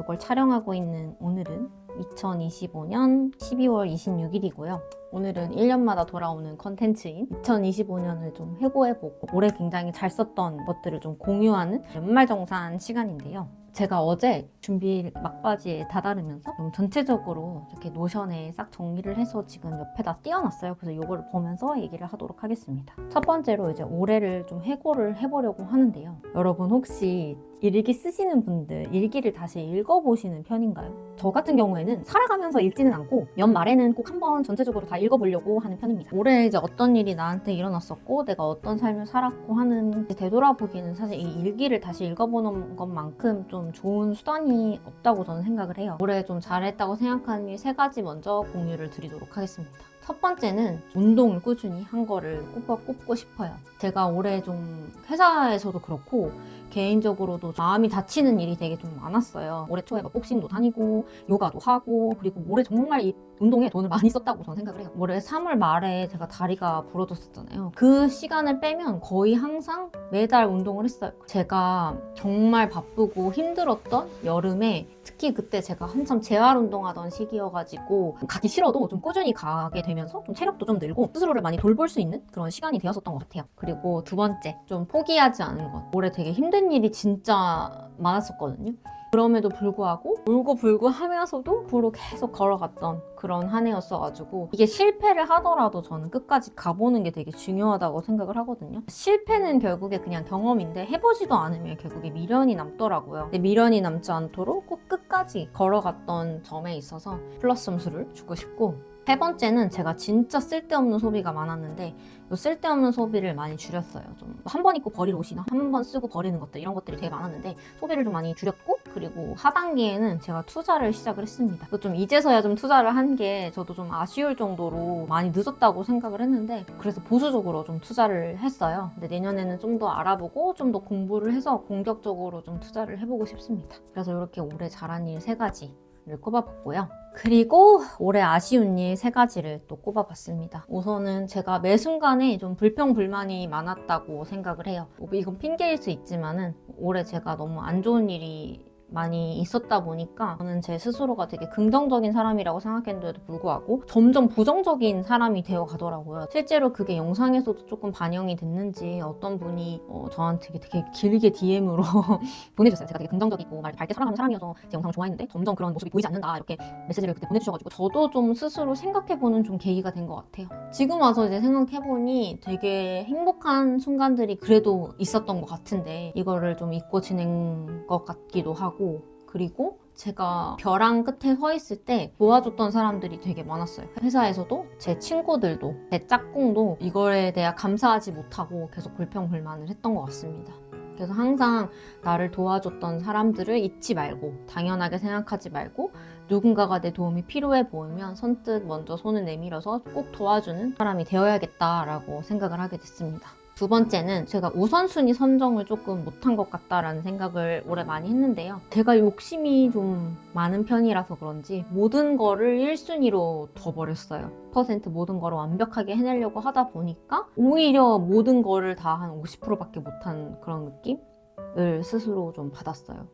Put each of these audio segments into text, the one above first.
이걸 촬영하고 있는 오늘은 2025년 12월 26일이고요. 오늘은 1년마다 돌아오는 컨텐츠인 2025년을 좀 회고해보고 올해 굉장히 잘 썼던 것들을 좀 공유하는 연말정산 시간인데요. 제가 어제 준비 막바지에 다다르면서 좀 전체적으로 이렇게 노션에 싹 정리를 해서 지금 옆에다 띄워놨어요. 그래서 이거를 보면서 얘기를 하도록 하겠습니다. 첫 번째로 이제 올해를 좀 회고를 해보려고 하는데요. 여러분 혹시 일기 쓰시는 분들 일기를 다시 읽어보시는 편인가요? 저 같은 경우에는 살아가면서 읽지는 않고 연말에는 꼭 한번 전체적으로 다 읽어보려고 하는 편입니다. 올해 이제 어떤 일이 나한테 일어났었고 내가 어떤 삶을 살았고 하는 되돌아보기에는 사실 이 일기를 다시 읽어보는 것만큼 좀 좋은 수단이 없다고 저는 생각을 해요. 올해 좀 잘했다고 생각하는 일 3가지 먼저 공유를 드리도록 하겠습니다. 첫 번째는 운동을 꾸준히 한 거를 꼽고 싶어요. 제가 올해 좀 회사에서도 그렇고 개인적으로도 마음이 다치는 일이 되게 좀 많았어요. 올해 초에 복싱도 다니고 요가도 하고 그리고 올해 정말 이 운동에 돈을 많이 썼다고 저는 생각을 해요. 올해 3월 말에 제가 다리가 부러졌었잖아요. 그 시간을 빼면 거의 항상 매달 운동을 했어요. 제가 정말 바쁘고 힘들었던 여름에 특히 그때 제가 한참 재활 운동하던 시기여가지고 가기 싫어도 좀 꾸준히 가게 되면서 좀 체력도 좀 늘고 스스로를 많이 돌볼 수 있는 그런 시간이 되었었던 것 같아요. 그리고 두 번째, 좀 포기하지 않은 것. 올해 되게 힘든 일이 진짜 많았었거든요. 그럼에도 불구하고 울고 불고 하면서도 앞으로 계속 걸어갔던 그런 한 해였어가지고 이게 실패를 하더라도 저는 끝까지 가보는 게 되게 중요하다고 생각을 하거든요. 실패는 결국에 그냥 경험인데 해보지도 않으면 결국에 미련이 남더라고요. 근데 미련이 남지 않도록 꼭 끝까지 걸어갔던 점에 있어서 플러스 점수를 주고 싶고, 세 번째는 제가 진짜 쓸데없는 소비가 많았는데 이 쓸데없는 소비를 많이 줄였어요. 좀 한 번 입고 버릴 옷이나 한 번 쓰고 버리는 것들 이런 것들이 되게 많았는데 소비를 좀 많이 줄였고, 그리고 하반기에는 제가 투자를 시작을 했습니다. 또 좀 이제서야 좀 투자를 한 게 저도 좀 아쉬울 정도로 많이 늦었다고 생각을 했는데 그래서 보수적으로 좀 투자를 했어요. 근데 내년에는 좀 더 알아보고 좀 더 공부를 해서 본격적으로 좀 투자를 해보고 싶습니다. 그래서 이렇게 올해 잘한 일 3가지를 꼽아봤고요. 그리고 올해 아쉬운 일 3가지를 또 꼽아봤습니다. 우선은 제가 매 순간에 좀 불평불만이 많았다고 생각을 해요. 이건 핑계일 수 있지만은 올해 제가 너무 안 좋은 일이 많이 있었다 보니까 저는 제 스스로가 되게 긍정적인 사람이라고 생각했는데도 불구하고 점점 부정적인 사람이 되어 가더라고요. 실제로 그게 영상에서도 조금 반영이 됐는지 어떤 분이 저한테 되게 길게 DM으로 보내주셨어요. 제가 되게 긍정적이고 말 밝게 살아가는 사람이어서 제 영상을 좋아했는데 점점 그런 모습이 보이지 않는다 이렇게 메시지를 그때 보내주셔가지고 저도 좀 스스로 생각해보는 좀 계기가 된 것 같아요. 지금 와서 이제 생각해보니 되게 행복한 순간들이 그래도 있었던 것 같은데 이거를 좀 잊고 지낸 것 같기도 하고, 그리고 제가 벼랑 끝에 서 있을 때 도와줬던 사람들이 되게 많았어요. 회사에서도 제 친구들도 제 짝꿍도 이거에 대해 감사하지 못하고 계속 불평불만을 했던 것 같습니다. 그래서 항상 나를 도와줬던 사람들을 잊지 말고 당연하게 생각하지 말고 누군가가 내 도움이 필요해 보이면 선뜻 먼저 손을 내밀어서 꼭 도와주는 사람이 되어야겠다라고 생각을 하게 됐습니다. 두 번째는 제가 우선순위 선정을 조금 못한 것 같다라는 생각을 올해 많이 했는데요. 제가 욕심이 좀 많은 편이라서 그런지 모든 거를 1순위로 둬버렸어요. 모든 거를 완벽하게 해내려고 하다 보니까 오히려 모든 거를 다 한 50%밖에 못한 그런 느낌을 스스로 좀 받았어요.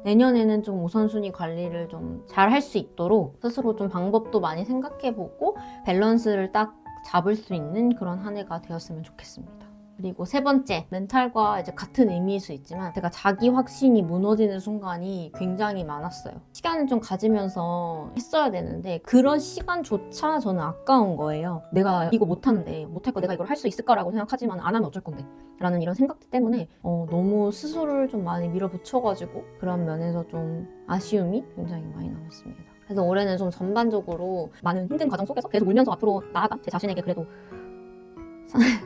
내년에는 좀 우선순위 관리를 좀 잘 할 수 있도록 스스로 좀 방법도 많이 생각해보고 밸런스를 딱 잡을 수 있는 그런 한 해가 되었으면 좋겠습니다. 그리고 세 번째, 멘탈과 이제 같은 의미일 수 있지만 제가 자기 확신이 무너지는 순간이 굉장히 많았어요. 시간을 좀 가지면서 했어야 되는데 그런 시간조차 저는 아까운 거예요. 내가 이거 못하는데 못할 거 내가 이걸 할 수 있을 거라고 생각하지만 안 하면 어쩔 건데 라는 이런 생각들 때문에 너무 스스로를 좀 많이 밀어붙여가지고 그런 면에서 좀 아쉬움이 굉장히 많이 남았습니다. 그래서 올해는 좀 전반적으로 많은 힘든 과정 속에서 계속 울면서 앞으로 나아가 제 자신에게 그래도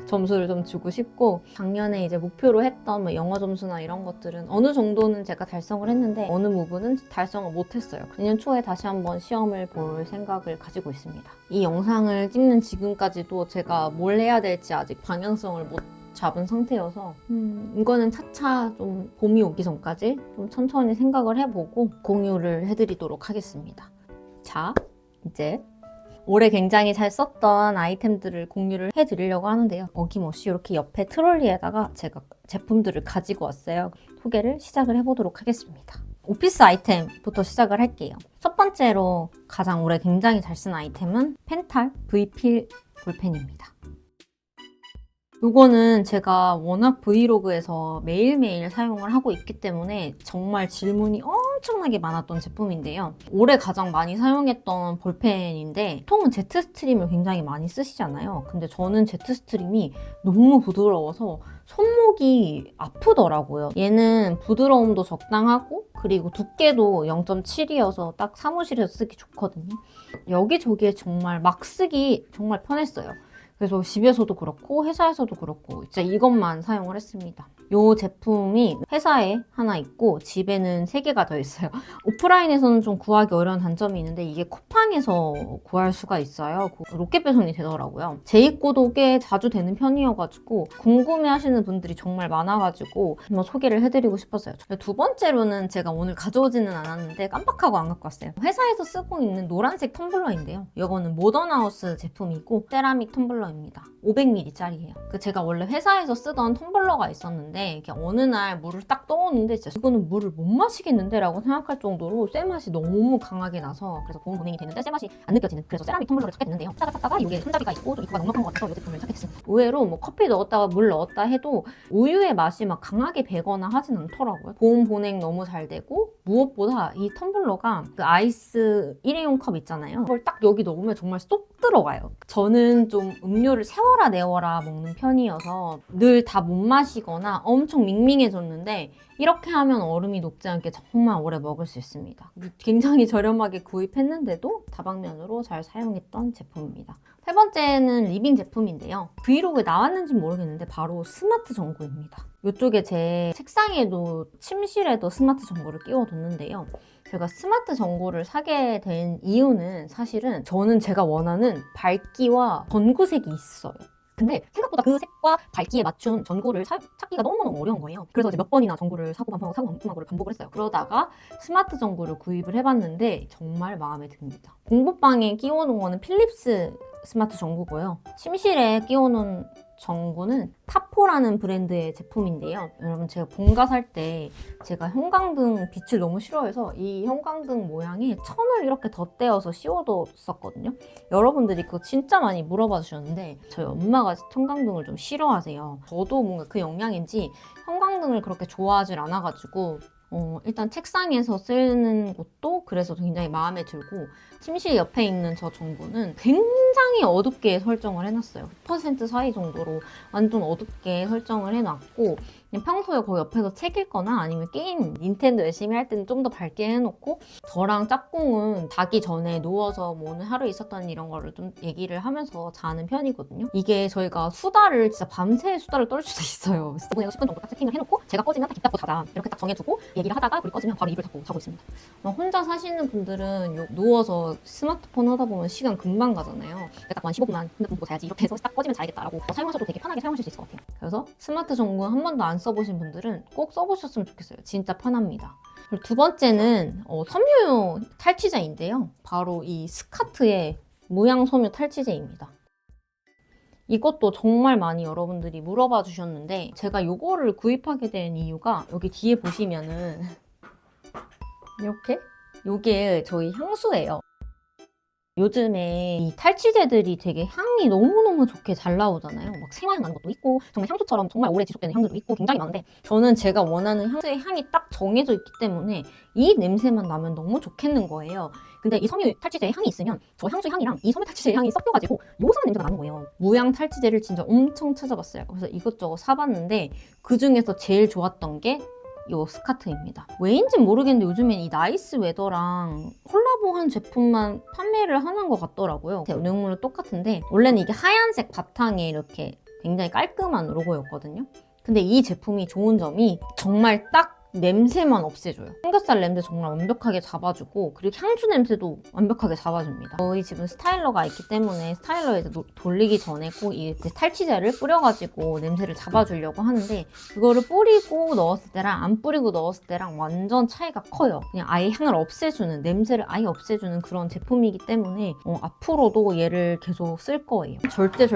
점수를 좀 주고 싶고, 작년에 이제 목표로 했던 뭐 영어 점수나 이런 것들은 어느 정도는 제가 달성을 했는데 어느 부분은 달성을 못했어요. 내년 초에 다시 한번 시험을 볼 생각을 가지고 있습니다. 이 영상을 찍는 지금까지도 제가 뭘 해야 될지 아직 방향성을 못 잡은 상태여서 이거는 차차 좀 봄이 오기 전까지 좀 천천히 생각을 해보고 공유를 해드리도록 하겠습니다. 자, 이제 올해 굉장히 잘 썼던 아이템들을 공유를 해드리려고 하는데요. 어김없이 이렇게 옆에 트롤리에다가 제가 제품들을 가지고 왔어요. 소개를 시작을 해보도록 하겠습니다. 오피스 아이템부터 시작을 할게요. 첫 번째로 가장 올해 굉장히 잘 쓴 아이템은 펜탈 V-필 볼펜입니다. 이거는 제가 워낙 브이로그에서 매일매일 사용을 하고 있기 때문에 정말 질문이 엄청나게 많았던 제품인데요. 올해 가장 많이 사용했던 볼펜인데 보통은 제트스트림을 굉장히 많이 쓰시잖아요. 근데 저는 제트스트림이 너무 부드러워서 손목이 아프더라고요. 얘는 부드러움도 적당하고 그리고 두께도 0.7이어서 딱 사무실에서 쓰기 좋거든요. 여기저기에 정말 막 쓰기 정말 편했어요. 그래서 집에서도 그렇고 회사에서도 그렇고 진짜 이것만 사용을 했습니다. 이 제품이 회사에 하나 있고 집에는 3개가 더 있어요. 오프라인에서는 좀 구하기 어려운 단점이 있는데 이게 쿠팡에서 구할 수가 있어요. 로켓 배송이 되더라고요. 재입고도 꽤 자주 되는 편이어가지고 궁금해하시는 분들이 정말 많아가지고 한번 소개를 해드리고 싶었어요. 두 번째로는 제가 오늘 가져오지는 않았는데 깜빡하고 안 갖고 왔어요. 회사에서 쓰고 있는 노란색 텀블러인데요. 이거는 모던하우스 제품이고 세라믹 텀블러입니다. 500ml짜리예요. 제가 원래 회사에서 쓰던 텀블러가 있었는데 이렇게 어느 날 물을 딱 떠오는데 진짜 이거는 물을 못 마시겠는데 라고 생각할 정도로 쇠맛이 너무 강하게 나서 그래서 보온 보냉이 되는데 쇠맛이 안 느껴지는 그래서 세라믹 텀블러를 찾게 됐는데요. 찾다가 이게 손잡이가 있고 좀 입구가 넉넉한 것 같아서 이 제품을 찾게 됐습니다. 의외로 뭐 커피 넣었다가 물 넣었다 해도 우유의 맛이 막 강하게 배거나 하진 않더라고요. 보온 보냉 너무 잘 되고 무엇보다 이 텀블러가 그 아이스 일회용 컵 있잖아요. 그걸 딱 여기 넣으면 정말 쏙 들어가요. 저는 좀 음료를 세워라 내워라 먹는 편이어서 늘 다 못 마시거나 엄청 밍밍해졌는데 이렇게 하면 얼음이 녹지 않게 정말 오래 먹을 수 있습니다. 굉장히 저렴하게 구입했는데도 다방면으로 잘 사용했던 제품입니다. 세 번째는 리빙 제품인데요. 브이로그에 나왔는지는 모르겠는데 바로 스마트 전구입니다. 이쪽에 제 책상에도 침실에도 스마트 전구를 끼워뒀는데요. 제가 스마트 전구를 사게 된 이유는 사실은 저는 제가 원하는 밝기와 전구색이 있어요. 근데 생각보다 그 색과 밝기에 맞춘 전구를 찾기가 너무너무 어려운 거예요. 그래서 이제 몇 번이나 전구를 사고 반품하고를 반복을 했어요. 그러다가 스마트 전구를 구입을 해봤는데 정말 마음에 듭니다. 공부방에 끼워놓은 거는 필립스 스마트 전구고요. 침실에 끼워놓은 전구는 타포라는 브랜드의 제품인데요. 여러분 제가 본가 살 때 제가 형광등 빛을 너무 싫어해서 이 형광등 모양에 천을 이렇게 덧대어서 씌워뒀었거든요. 여러분들이 그거 진짜 많이 물어봐 주셨는데 저희 엄마가 형광등을 좀 싫어하세요. 저도 뭔가 그 영향인지 형광등을 그렇게 좋아하질 않아가지고 일단 책상에서 쓰는 곳도 그래서 굉장히 마음에 들고 침실 옆에 있는 저 전구는 굉장히 어둡게 설정을 해놨어요. 10% 사이 정도로 완전 어둡게 설정을 해놨고 그냥 평소에 거기 옆에서 책 읽거나 아니면 게임, 닌텐도 열심히 할 때는 좀 더 밝게 해놓고 저랑 짝꿍은 자기 전에 누워서 뭐 오늘 하루 있었던 이런 거를 좀 얘기를 하면서 자는 편이거든요. 이게 저희가 수다를 진짜 밤새 수다를 떨 수도 있어요. 5분에서 10분 정도 딱 세팅을 해놓고 제가 꺼지면 딱 입 닫고 자자 이렇게 딱 정해두고 얘기를 하다가 우리 꺼지면 바로 입을 닫고 자고 있습니다. 혼자 사시는 분들은 누워서 스마트폰 하다 보면 시간 금방 가잖아요. 딱 한 15분만 핸드폰 보고 자야지 이렇게 해서 딱 꺼지면 자야겠다라고 사용하셔도 되게 편하게 사용하실 수 있을 것 같아요. 그래서 스마트 전구 한 번도 안 써보신 분들은 꼭 써보셨으면 좋겠어요. 진짜 편합니다. 그리고 두 번째는 섬유 탈취제인데요. 바로 이 스카트의 무향 섬유 탈취제입니다. 이것도 정말 많이 여러분들이 물어봐 주셨는데 제가 이거를 구입하게 된 이유가 여기 뒤에 보시면은 이렇게 요게 저희 향수예요. 요즘에 이 탈취제들이 되게 향이 너무너무 좋게 잘 나오잖아요. 막 생화향 나는 것도 있고 정말 향수처럼 정말 오래 지속되는 향들도 있고 굉장히 많은데 저는 제가 원하는 향수의 향이 딱 정해져 있기 때문에 이 냄새만 나면 너무 좋겠는 거예요. 근데 이 섬유 탈취제의 향이 있으면 저 향수 향이랑 이 섬유 탈취제의 향이 섞여가지고 요상한 냄새가 나는 거예요. 무향 탈취제를 진짜 엄청 찾아봤어요. 그래서 이것저것 사봤는데 그 중에서 제일 좋았던 게 이 스카트입니다. 왜인지 모르겠는데 요즘엔 이 나이스 웨더랑 콜라보한 제품만 판매를 하는 것 같더라고요. 내용물은 똑같은데 원래는 이게 하얀색 바탕에 이렇게 굉장히 깔끔한 로고였거든요. 근데 이 제품이 좋은 점이 정말 딱 냄새만 없애줘요. 삼겹살 냄새 정말 완벽하게 잡아주고 그리고 향수 냄새도 완벽하게 잡아줍니다. 저희 집은 스타일러가 있기 때문에 스타일러에 돌리기 전에 꼭 이 탈취제를 뿌려가지고 냄새를 잡아주려고 하는데 그거를 뿌리고 넣었을 때랑 안 뿌리고 넣었을 때랑 완전 차이가 커요. 그냥 아예 향을 없애주는, 냄새를 아예 없애주는 그런 제품이기 때문에 앞으로도 얘를 계속 쓸 거예요. 절대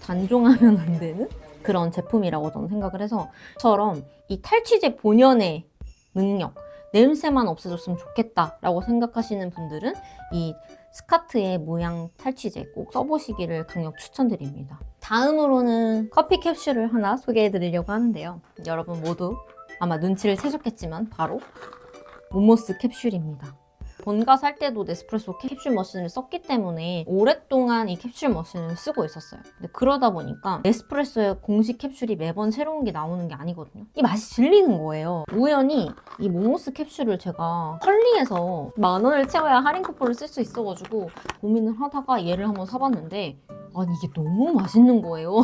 단종하면 안 되는 그런 제품이라고 저는 생각을 해서 처럼 이 탈취제 본연의 능력 내음새만 없애줬으면 좋겠다라고 생각하시는 분들은 이 스카트의 모양 탈취제 꼭 써보시기를 강력 추천드립니다. 다음으로는 커피 캡슐을 하나 소개해드리려고 하는데요. 여러분 모두 아마 눈치를 채셨겠지만 바로 모모스 캡슐입니다. 본가 살 때도 네스프레소 캡슐 머신을 썼기 때문에 오랫동안 이 캡슐 머신을 쓰고 있었어요. 근데 그러다 보니까 네스프레소의 공식 캡슐이 매번 새로운 게 나오는 게 아니거든요. 이 맛이 질리는 거예요. 우연히 이 모모스 캡슐을 제가 컬리에서 10,000원을 채워야 할인 쿠폰을 쓸 수 있어가지고 고민을 하다가 얘를 한번 사봤는데 아니 이게 너무 맛있는 거예요.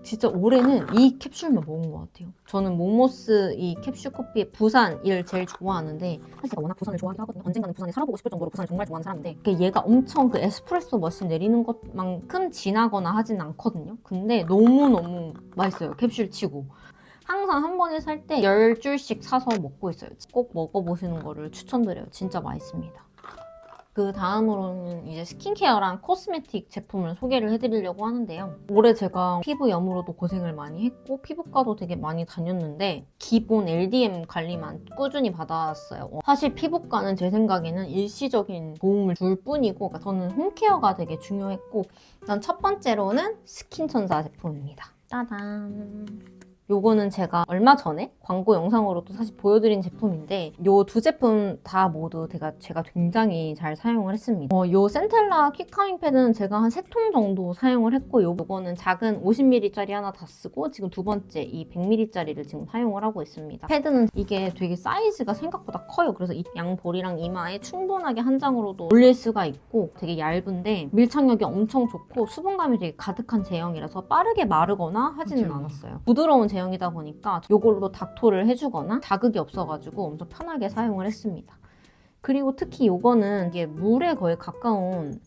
진짜 올해는 이 캡슐만 먹은 것 같아요. 저는 모모스 이 캡슐 커피의 부산을 제일 좋아하는데 사실 제가 워낙 부산을 좋아하기도 하거든요. 언젠가는 부산에 살아보고 싶을 정도로 부산을 정말 좋아하는 사람인데 얘가 엄청 그 에스프레소 머신 내리는 것만큼 진하거나 하진 않거든요. 근데 너무너무 맛있어요. 캡슐 치고. 항상 한 번에 살 때 10줄씩 사서 먹고 있어요. 꼭 먹어보시는 거를 추천드려요. 진짜 맛있습니다. 그 다음으로는 이제 스킨케어랑 코스메틱 제품을 소개를 해드리려고 하는데요. 올해 제가 피부 염으로도 고생을 많이 했고 피부과도 되게 많이 다녔는데 기본 LDM 관리만 꾸준히 받았어요. 사실 피부과는 제 생각에는 일시적인 도움을 줄 뿐이고 그러니까 저는 홈케어가 되게 중요했고 일단 첫 번째로는 스킨천사 제품입니다. 짜잔! 요거는 제가 얼마 전에 광고 영상으로도 사실 보여드린 제품인데 요 두 제품 다 모두 제가 굉장히 잘 사용을 했습니다. 요 센텔라 퀵카밍 패드는 제가 한 3통 정도 사용을 했고 요거는 작은 50ml짜리 하나 다 쓰고 지금 두 번째 이 100ml짜리를 지금 사용을 하고 있습니다. 패드는 이게 되게 사이즈가 생각보다 커요. 그래서 이 양볼이랑 이마에 충분하게 한 장으로도 올릴 수가 있고 되게 얇은데 밀착력이 엄청 좋고 수분감이 되게 가득한 제형이라서 빠르게 마르거나 하지는 않았어요. 부드러운 제형이다 보니까 이걸로 닥토를 해주거나 자극이 없어가지고 엄청 편하게 사용을 했습니다. 그리고 특히 이거는 이게 물에 거의 가까운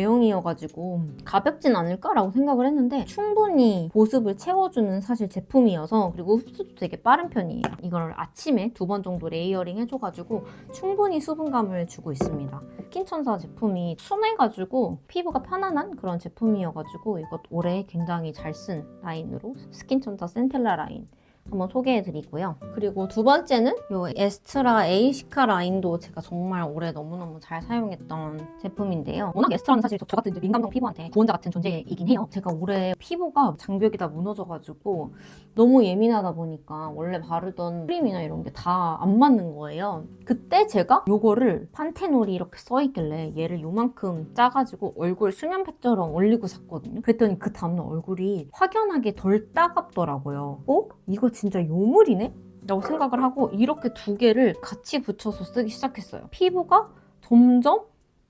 제형이어가지고 가볍진 않을까라고 생각을 했는데 충분히 보습을 채워주는 사실 제품이어서 그리고 흡수도 되게 빠른 편이에요. 이걸 아침에 2번 정도 레이어링 해줘가지고 충분히 수분감을 주고 있습니다. 스킨천사 제품이 순해가지고 피부가 편안한 그런 제품이어가지고 이것 올해 굉장히 잘 쓴 라인으로 스킨천사 센텔라 라인 한번 소개해드리고요. 그리고 두 번째는 이 에스트라 에이시카 라인도 제가 정말 올해 너무너무 잘 사용했던 제품인데요. 워낙 에스트라는 사실 저 같은 민감성 피부한테 구원자 같은 존재이긴 해요. 제가 올해 피부가 장벽이 다 무너져가지고 너무 예민하다 보니까 원래 바르던 크림이나 이런 게 다 안 맞는 거예요. 그때 제가 이거를 판테놀이 이렇게 써있길래 얘를 요만큼 짜가지고 얼굴 수면팩처럼 올리고 샀거든요. 그랬더니 그 다음날 얼굴이 확연하게 덜 따갑더라고요. 이거 진짜 요물이네? 라고 생각을 하고 이렇게 두 개를 같이 붙여서 쓰기 시작했어요. 피부가 점점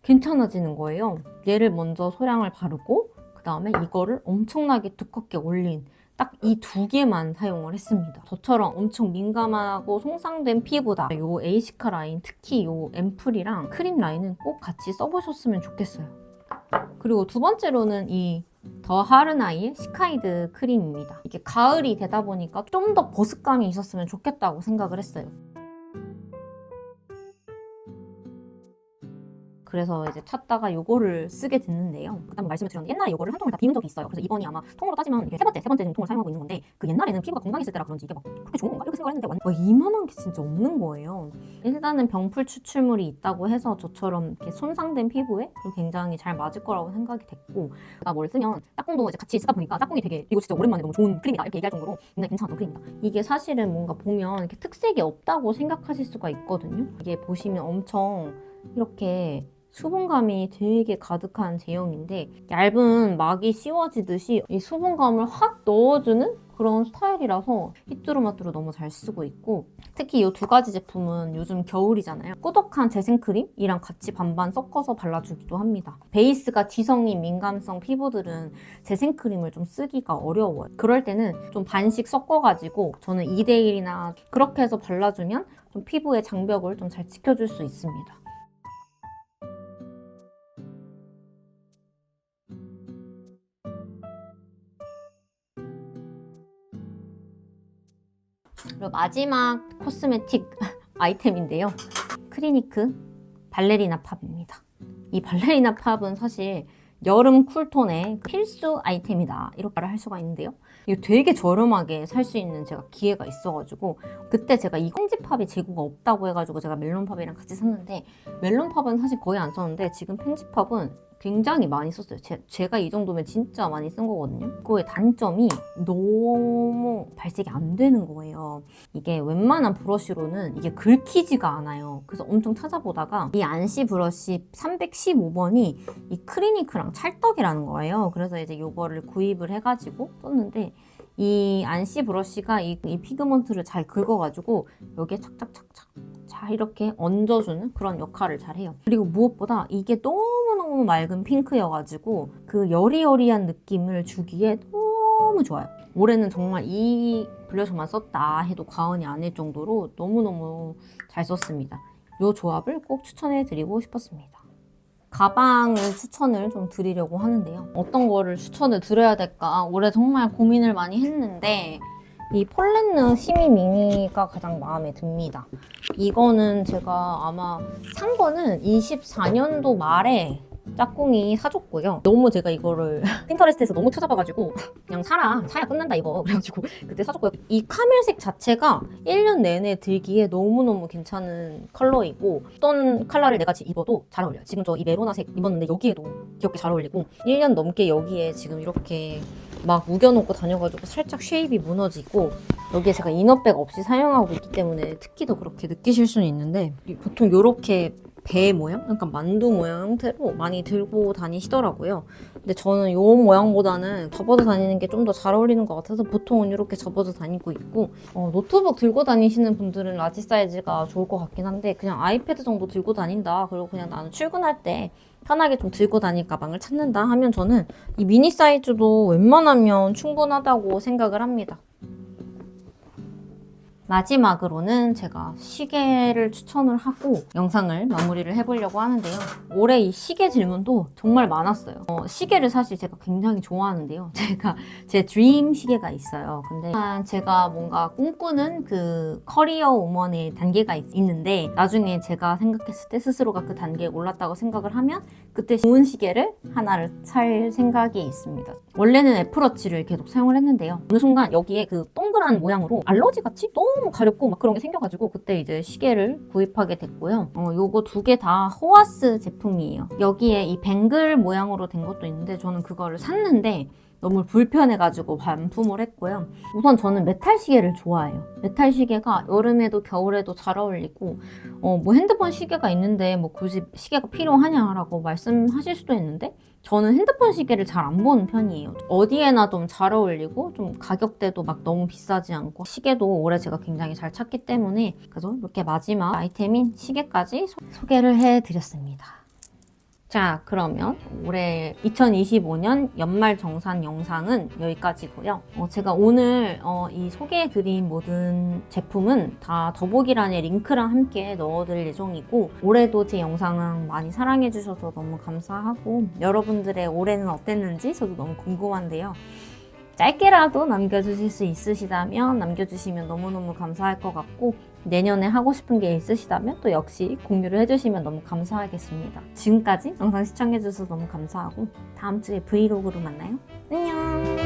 괜찮아지는 거예요. 얘를 먼저 소량을 바르고 그 다음에 이거를 엄청나게 두껍게 올린 딱 이 두 개만 사용을 했습니다. 저처럼 엄청 민감하고 손상된 피부다. 요 에이시카 라인, 특히 요 앰플이랑 크림 라인은 꼭 같이 써보셨으면 좋겠어요. 그리고 두 번째로는 이 더 하르나이의 시카이드 크림입니다. 이게 가을이 되다 보니까 좀 더 보습감이 있었으면 좋겠다고 생각을 했어요. 그래서 이제 찾다가 요거를 쓰게 됐는데요. 그다음 말씀을 드렸는데 옛날에 요거를 한 통을 다 비운 적이 있어요. 그래서 이번이 아마 통으로 따지면 이게 세 번째 통을 사용하고 있는 건데 그 옛날에는 피부가 건강했을 때라 그런지 이게 막 그렇게 좋은 건가? 이렇게 생각을 했는데 와, 이만한 게 진짜 없는 거예요. 일단은 병풀 추출물이 있다고 해서 저처럼 이렇게 손상된 피부에 굉장히 잘 맞을 거라고 생각이 됐고 뭘 쓰면 짝꿍도 이제 같이 쓰다 보니까 짝꿍이 되게 이거 진짜 오랜만에 너무 좋은 크림이다 이렇게 얘기할 정도로 굉장히 괜찮았던 크림이다. 이게 사실은 뭔가 보면 이렇게 특색이 없다고 생각하실 수가 있거든요. 이게 보시면 엄청 이렇게 수분감이 되게 가득한 제형인데 얇은 막이 씌워지듯이 이 수분감을 확 넣어주는 그런 스타일이라서 휘뚜루마뚜루 너무 잘 쓰고 있고 특히 이 두 가지 제품은 요즘 겨울이잖아요. 꾸덕한 재생크림이랑 같이 반반 섞어서 발라주기도 합니다. 베이스가 지성인 민감성 피부들은 재생크림을 좀 쓰기가 어려워요. 그럴 때는 좀 반씩 섞어가지고 저는 2대1이나 그렇게 해서 발라주면 좀 피부의 장벽을 좀 잘 지켜줄 수 있습니다. 그리고 마지막 코스메틱 아이템인데요. 크리니크 발레리나 팝입니다. 이 발레리나 팝은 사실 여름 쿨톤의 필수 아이템이다 이렇게 말을 할 수가 있는데요. 이거 되게 저렴하게 살 수 있는 제가 기회가 있어가지고 그때 제가 이 펜지팝이 재고가 없다고 해가지고 제가 멜론팝이랑 같이 샀는데 멜론팝은 사실 거의 안 썼는데 지금 펜지팝은 굉장히 많이 썼어요. 제가 이 정도면 진짜 많이 쓴 거거든요. 그거의 단점이 너무 발색이 안 되는 거예요. 이게 웬만한 브러쉬로는 이게 긁히지가 않아요. 그래서 엄청 찾아보다가 이 안시 브러쉬 315번이 이 크리니크랑 찰떡이라는 거예요. 그래서 이제 이거를 구입을 해가지고 썼는데 이 안시 브러쉬가 이 피그먼트를 잘 긁어가지고 여기에 착착착착 잘 이렇게 얹어주는 그런 역할을 잘 해요. 그리고 무엇보다 이게 너무너무 맑은 핑크여가지고 그 여리여리한 느낌을 주기에 너무 좋아요. 올해는 정말 이 블러셔만 썼다 해도 과언이 아닐 정도로 너무너무 잘 썼습니다. 이 조합을 꼭 추천해드리고 싶었습니다. 가방을 추천을 좀 드리려고 하는데요. 어떤 거를 추천을 드려야 될까 올해 정말 고민을 많이 했는데 이 폴렌느 시미 미니가 가장 마음에 듭니다. 이거는 제가 아마 산 거는 24년도 말에 짝꿍이 사줬고요. 너무 제가 이거를 핀터레스트에서 너무 찾아봐가지고 그냥 사야 끝난다 이거 그래가지고 그때 사줬고요. 이 카멜색 자체가 1년 내내 들기에 너무너무 괜찮은 컬러이고 어떤 컬러를 내가 입어도 잘 어울려요. 지금 저 이 메로나색 입었는데 여기에도 귀엽게 잘 어울리고 1년 넘게 여기에 지금 이렇게 막 우겨놓고 다녀가지고 살짝 쉐입이 무너지고 여기에 제가 이너백 없이 사용하고 있기 때문에 특히 더 그렇게 느끼실 수는 있는데 보통 이렇게 배 모양? 약간 만두 모양 형태로 많이 들고 다니시더라고요. 근데 저는 이 모양보다는 접어서 다니는 게 좀 더 잘 어울리는 것 같아서 보통은 이렇게 접어서 다니고 있고 노트북 들고 다니시는 분들은 라지 사이즈가 좋을 것 같긴 한데 그냥 아이패드 정도 들고 다닌다 그리고 그냥 나는 출근할 때 편하게 좀 들고 다닐 가방을 찾는다 하면 저는 이 미니 사이즈도 웬만하면 충분하다고 생각을 합니다. 마지막으로는 제가 시계를 추천을 하고 영상을 마무리를 해보려고 하는데요. 올해 이 시계 질문도 정말 많았어요. 시계를 사실 제가 굉장히 좋아하는데요. 제 드림 시계가 있어요. 근데 제가 뭔가 꿈꾸는 그 커리어 우먼의 단계가 있는데 나중에 제가 생각했을 때 스스로가 그 단계에 올랐다고 생각을 하면 그때 좋은 시계를 하나를 살 생각이 있습니다. 원래는 애플워치를 계속 사용을 했는데요. 어느 순간 여기에 그 동그란 모양으로 알러지같이 너무 가렵고 막 그런 게 생겨가지고 그때 이제 시계를 구입하게 됐고요. 요거 두 개 다 호아스 제품이에요. 여기에 이 뱅글 모양으로 된 것도 있는데 저는 그거를 샀는데 너무 불편해가지고 반품을 했고요. 우선 저는 메탈 시계를 좋아해요. 메탈 시계가 여름에도 겨울에도 잘 어울리고 뭐 핸드폰 시계가 있는데 뭐 굳이 시계가 필요하냐라고 말씀하실 수도 있는데 저는 핸드폰 시계를 잘 안 보는 편이에요. 어디에나 좀 잘 어울리고 좀 가격대도 막 너무 비싸지 않고 시계도 올해 제가 굉장히 잘 찾기 때문에 그래서 이렇게 마지막 아이템인 시계까지 소개를 해드렸습니다. 자, 그러면 올해 2025년 연말 정산 영상은 여기까지고요. 제가 오늘 이 소개해드린 모든 제품은 다 더보기란에 링크랑 함께 넣어드릴 예정이고 올해도 제 영상은 많이 사랑해주셔서 너무 감사하고 여러분들의 올해는 어땠는지 저도 너무 궁금한데요. 짧게라도 남겨주실 수 있으시다면 남겨주시면 너무너무 감사할 것 같고 내년에 하고 싶은 게 있으시다면 또 역시 공유를 해주시면 너무 감사하겠습니다. 지금까지 영상 시청해주셔서 너무 감사하고 다음 주에 브이로그로 만나요. 안녕.